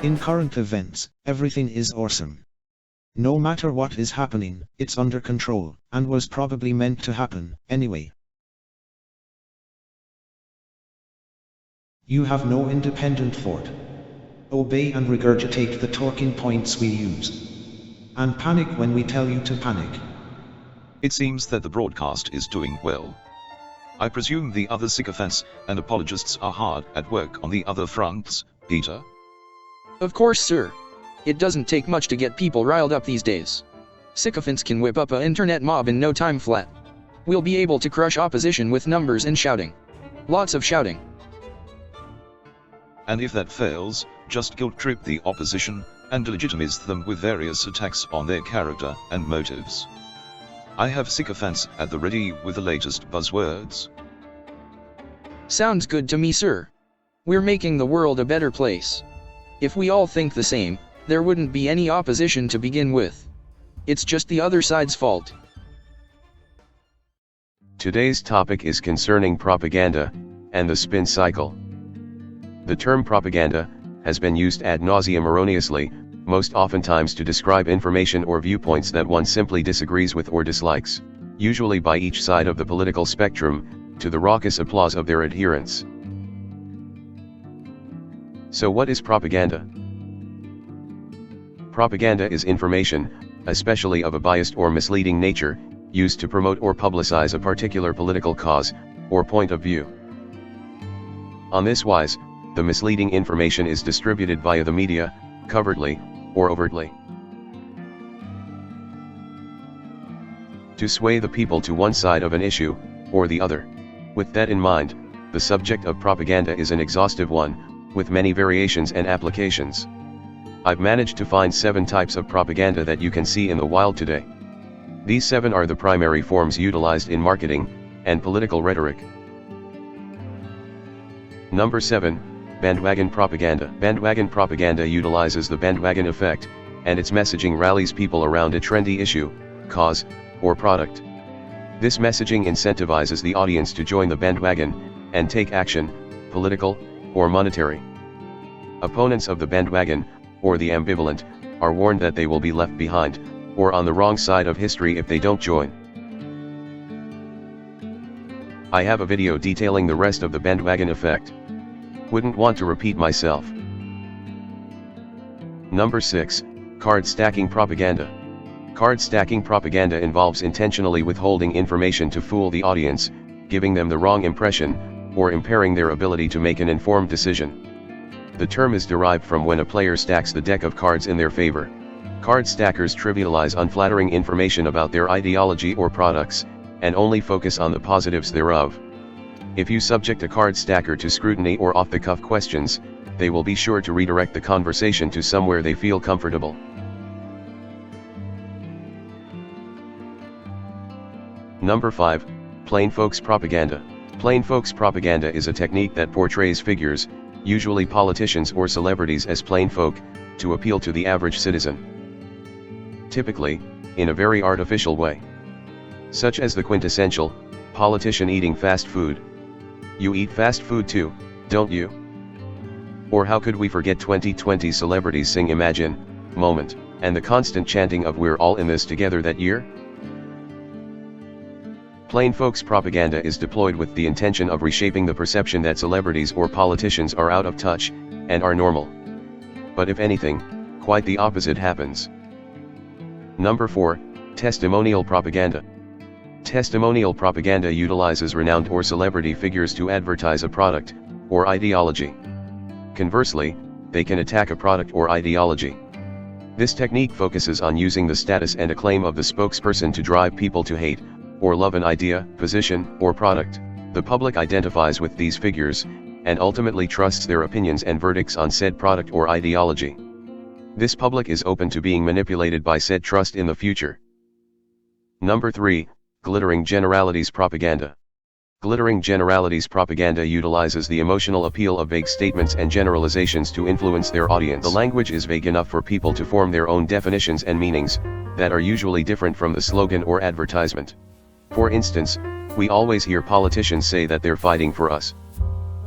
In current events, everything is awesome. No matter what is happening, it's under control, and was probably meant to happen, anyway. You have no independent thought. Obey and regurgitate the talking points we use. And panic when we tell you to panic. It seems that the broadcast is doing well. I presume the other sycophants and apologists are hard at work on the other fronts, Peter? Of course, sir. It doesn't take much to get people riled up these days. Sycophants can whip up an internet mob in no time flat. We'll be able to crush opposition with numbers and shouting. Lots of shouting. And if that fails, just guilt-trip the opposition, and delegitimize them with various attacks on their character and motives. I have sycophants at the ready with the latest buzzwords. Sounds good to me, sir. We're making the world a better place. If we all think the same, there wouldn't be any opposition to begin with. It's just the other side's fault. Today's topic is concerning propaganda, and the spin cycle. The term propaganda has been used ad nauseam erroneously, most oftentimes to describe information or viewpoints that one simply disagrees with or dislikes, usually by each side of the political spectrum, to the raucous applause of their adherents. So what is propaganda? Propaganda is information, especially of a biased or misleading nature, used to promote or publicize a particular political cause, or point of view. On this wise, the misleading information is distributed via the media, covertly, or overtly, to sway the people to one side of an issue, or the other. With that in mind, the subject of propaganda is an exhaustive one, with many variations and applications. I've managed to find 7 types of propaganda that you can see in the wild today. These 7 are the primary forms utilized in marketing and political rhetoric. Number 7. Bandwagon propaganda. Bandwagon propaganda utilizes the bandwagon effect, and its messaging rallies people around a trendy issue, cause, or product. This messaging incentivizes the audience to join the bandwagon, and take action, political, or monetary. Opponents of the bandwagon, or the ambivalent, are warned that they will be left behind, or on the wrong side of history if they don't join. I have a video detailing the rest of the bandwagon effect. Wouldn't want to repeat myself. Number 6. Card stacking propaganda. Card stacking propaganda involves intentionally withholding information to fool the audience, giving them the wrong impression, or impairing their ability to make an informed decision. The term is derived from when a player stacks the deck of cards in their favor. Card stackers trivialize unflattering information about their ideology or products, and only focus on the positives thereof. If you subject a card stacker to scrutiny or off-the-cuff questions, they will be sure to redirect the conversation to somewhere they feel comfortable. Number 5. Plain folks propaganda. Plain folks propaganda is a technique that portrays figures, usually politicians or celebrities, as plain folk, to appeal to the average citizen. Typically, in a very artificial way. Such as the quintessential politician eating fast food. You eat fast food too, don't you? Or how could we forget 2020 celebrities sing Imagine moment, and the constant chanting of "We're all in this together" that year? Plain folks propaganda is deployed with the intention of reshaping the perception that celebrities or politicians are out of touch, and are normal. But if anything, quite the opposite happens. Number 4. Testimonial propaganda. Testimonial propaganda utilizes renowned or celebrity figures to advertise a product, or ideology. Conversely, they can attack a product or ideology. This technique focuses on using the status and acclaim of the spokesperson to drive people to hate, or love an idea, position, or product. The public identifies with these figures, and ultimately trusts their opinions and verdicts on said product or ideology. This public is open to being manipulated by said trust in the future. Number 3. Glittering generalities propaganda. Glittering generalities propaganda utilizes the emotional appeal of vague statements and generalizations to influence their audience. The language is vague enough for people to form their own definitions and meanings, that are usually different from the slogan or advertisement. For instance, we always hear politicians say that they're fighting for us.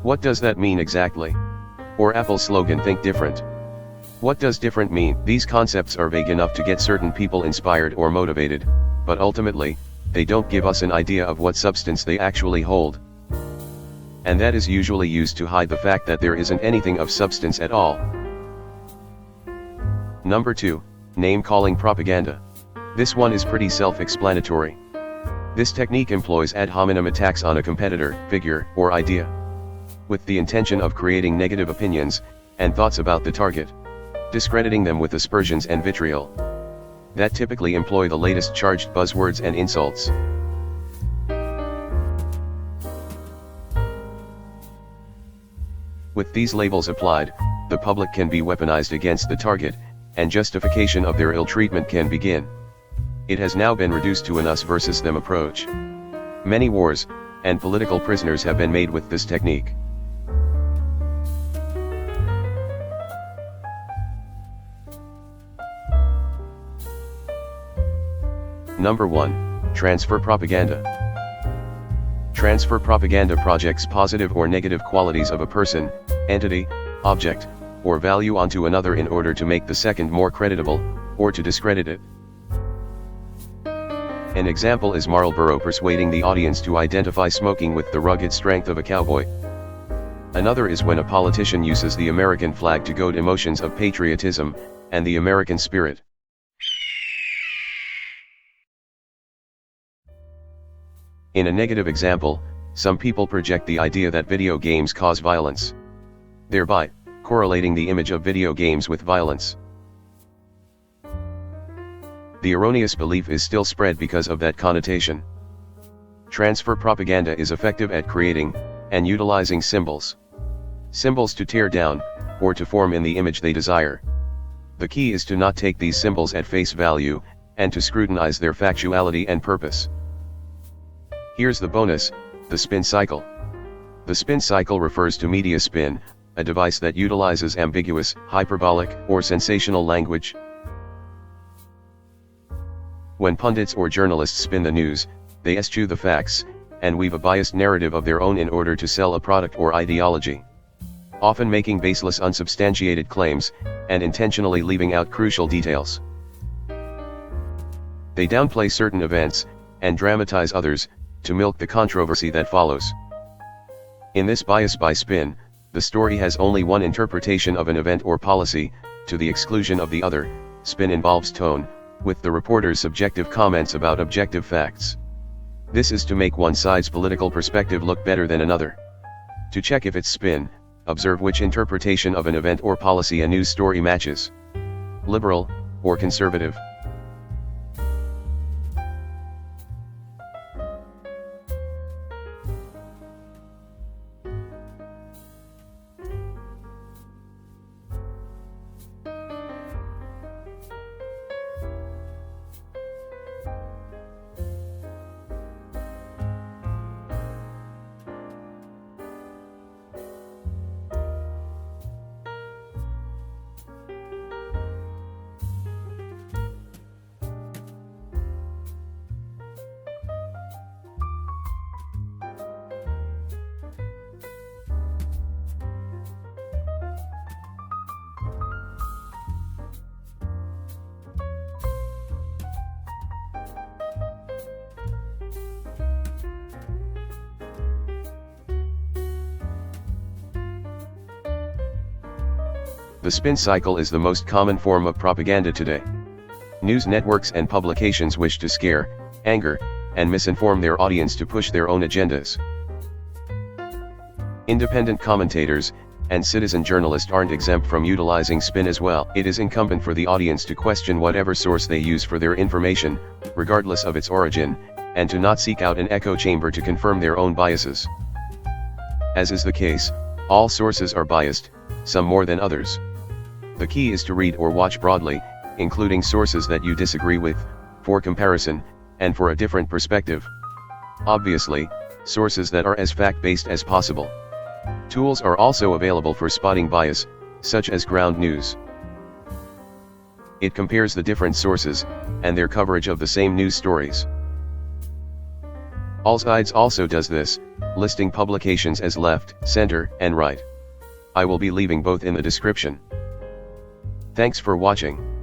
What does that mean exactly? Or Apple's slogan "Think Different." What does different mean? These concepts are vague enough to get certain people inspired or motivated, but ultimately, they don't give us an idea of what substance they actually hold. And that is usually used to hide the fact that there isn't anything of substance at all. Number 2, name-calling propaganda. This one is pretty self-explanatory. This technique employs ad hominem attacks on a competitor, figure, or idea, with the intention of creating negative opinions and thoughts about the target, discrediting them with aspersions and vitriol that typically employ the latest charged buzzwords and insults. With these labels applied, the public can be weaponized against the target, and justification of their ill treatment can begin. It has now been reduced to an us versus them approach. Many wars and political prisoners have been made with this technique. Number 1, transfer propaganda. Transfer propaganda projects positive or negative qualities of a person, entity, object, or value onto another in order to make the second more creditable, or to discredit it. An example is Marlboro persuading the audience to identify smoking with the rugged strength of a cowboy. Another is when a politician uses the American flag to goad emotions of patriotism and the American spirit. In a negative example, some people project the idea that video games cause violence, thereby correlating the image of video games with violence. The erroneous belief is still spread because of that connotation. Transfer propaganda is effective at creating and utilizing symbols. Symbols to tear down, or to form in the image they desire. The key is to not take these symbols at face value, and to scrutinize their factuality and purpose. Here's the bonus, the spin cycle. The spin cycle refers to media spin, a device that utilizes ambiguous, hyperbolic, or sensational language. When pundits or journalists spin the news, they eschew the facts, and weave a biased narrative of their own in order to sell a product or ideology, often making baseless unsubstantiated claims, and intentionally leaving out crucial details. They downplay certain events, and dramatize others, to milk the controversy that follows. In this bias by spin, the story has only one interpretation of an event or policy, to the exclusion of the other. Spin involves tone, with the reporter's subjective comments about objective facts. This is to make one side's political perspective look better than another. To check if it's spin, observe which interpretation of an event or policy a news story matches: liberal or conservative. The spin cycle is the most common form of propaganda today. News networks and publications wish to scare, anger, and misinform their audience to push their own agendas. Independent commentators and citizen journalists aren't exempt from utilizing spin as well. It is incumbent for the audience to question whatever source they use for their information, regardless of its origin, and to not seek out an echo chamber to confirm their own biases. As is the case, all sources are biased, some more than others. The key is to read or watch broadly, including sources that you disagree with, for comparison, and for a different perspective. Obviously, sources that are as fact-based as possible. Tools are also available for spotting bias, such as ground news. It compares the different sources, and their coverage of the same news stories. All Sides also does this, listing publications as left, center, and right. I will be leaving both in the description. Thanks for watching.